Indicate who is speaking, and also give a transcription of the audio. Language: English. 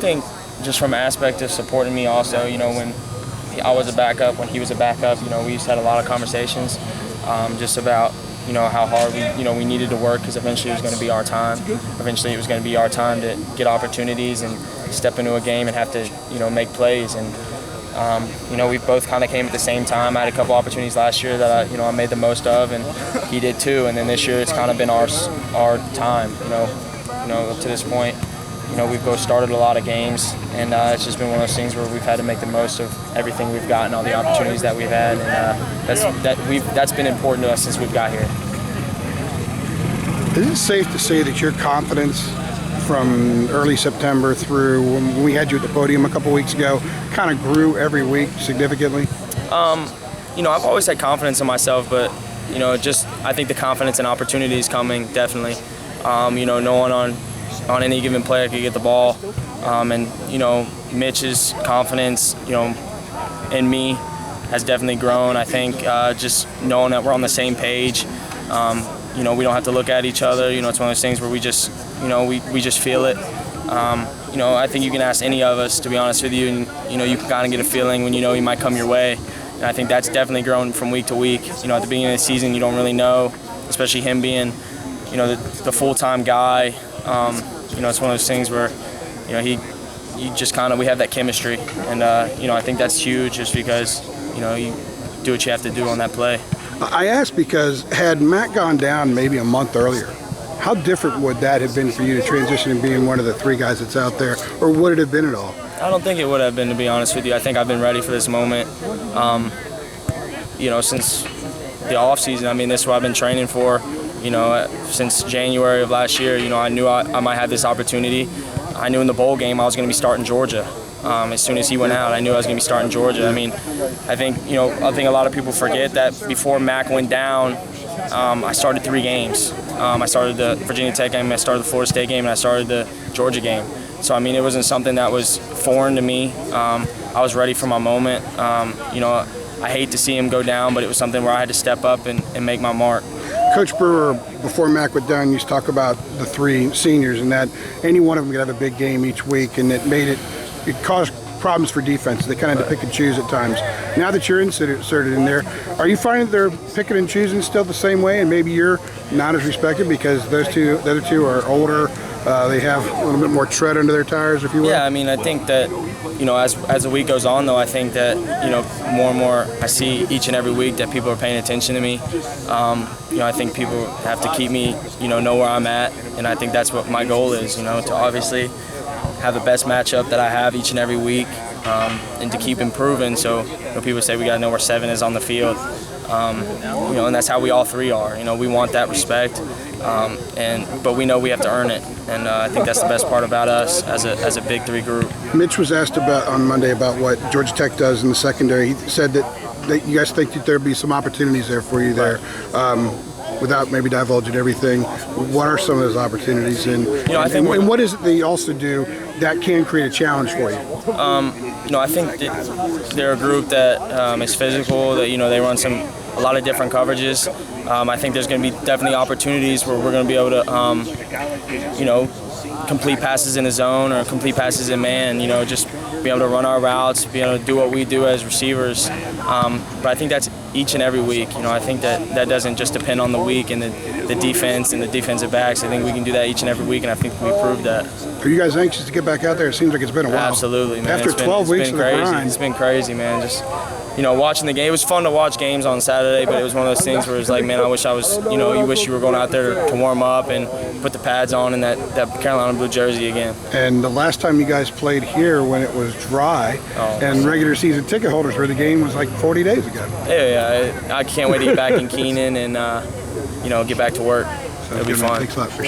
Speaker 1: think just from an aspect of supporting me also, you know, when I was a backup, when he was a backup, you know, we used to have a lot of conversations just about, you know, how hard we needed to work because eventually it was going to be our time. Eventually it was going to be our time to get opportunities and step into a game and have to, you know, make plays. And, you know, we both kind of came at the same time. I had a couple opportunities last year that I made the most of, and he did too. And then this year it's kind of been our time, you know, up to this point. You know, we've both started a lot of games, and it's just been one of those things where we've had to make the most of everything we've gotten, all the opportunities that we've had, and that's been important to us since we've got here.
Speaker 2: Is it safe to say that your confidence from early September through when we had you at the podium a couple weeks ago kind of grew every week significantly?
Speaker 1: You know, I've always had confidence in myself, but, you know, I think the confidence and opportunities coming, definitely. You know, no one on any given play I could get the ball. And, you know, Mitch's confidence, you know, in me has definitely grown. I think just knowing that we're on the same page, you know, we don't have to look at each other. You know, it's one of those things where we just, you know, we just feel it. You know, I think you can ask any of us, to be honest with you, and, you know, you can kind of get a feeling when you know he might come your way. And I think that's definitely grown from week to week. You know, at the beginning of the season, you don't really know, especially him being, you know, the full-time guy. You know, it's one of those things where, you know, you just kind of, we have that chemistry. And, you know, I think that's huge just because, you know, you do what you have to do on that play.
Speaker 2: I asked because had Matt gone down maybe a month earlier, how different would that have been for you to transition and being one of the three guys that's out there, or would it have been at all?
Speaker 1: I don't think it would have been, to be honest with you. I think I've been ready for this moment, you know, since the offseason. I mean, this is what I've been training for. You know, since January of last year, you know, I knew I might have this opportunity. I knew in the bowl game I was going to be starting Georgia. As soon as he went out, I knew I was going to be starting Georgia. I mean, I think a lot of people forget that before Mac went down, I started 3 games. I started the Virginia Tech game, I started the Florida State game, and I started the Georgia game. So, I mean, it wasn't something that was foreign to me. I was ready for my moment. You know, I hate to see him go down, but it was something where I had to step up and make my mark.
Speaker 2: Coach Brewer, before Mac went down, used to talk about the 3 seniors and that any one of them could have a big game each week, and it caused problems for defense. They kind of had to pick and choose at times. Now that you're inserted in there, are you finding they're picking and choosing still the same way, and maybe you're not as respected because the other two are older, they have a little bit more tread under their tires, if you will?
Speaker 1: Yeah, I mean, I think that, you know, as the week goes on, though, I think that, you know, more and more I see each and every week that people are paying attention to me. You know, I think people have to keep me, you know where I'm at, and I think that's what my goal is, you know, to obviously have the best matchup that I have each and every week, and to keep improving. So, you know, people say we got to know where 7 is on the field. You know, and that's how we all 3 are. You know, we want that respect, but we know we have to earn it, and I think that's the best part about us as a big 3 group.
Speaker 2: Mitch was asked on Monday about what Georgia Tech does in the secondary. He said that you guys think that there'd be some opportunities there for you there. Without maybe divulging everything, what are some of those opportunities, and what is it they also do that can create a challenge for you?
Speaker 1: You know, I think that they're a group that is physical, that, you know, they run a lot of different coverages. I think there's going to be definitely opportunities where we're going to be able to, you know, complete passes in the zone or complete passes in man, you know, just be able to run our routes, be able to do what we do as receivers. But I think that's each and every week. You know, I think that doesn't just depend on the week and the defense and the defensive backs. I think we can do that each and every week, and I think we proved that.
Speaker 2: Are you guys anxious to get back out there? It seems like it's been a while.
Speaker 1: Absolutely, man.
Speaker 2: After 12 weeks of the grind.
Speaker 1: It's been crazy, man. Just, you know, watching the game. It was fun to watch games on Saturday, but it was one of those things where it's like, man, I wish I was, you know, you wish you were going out there to warm up and put the pads on and that Carolina blue jersey again.
Speaker 2: And the last time you guys played here when it was dry and regular season ticket holders were, the game was like 40 days ago.
Speaker 1: Yeah, I can't wait to get back in Keenan and, you know, get back to work. It'll be fun.
Speaker 2: Thanks a lot for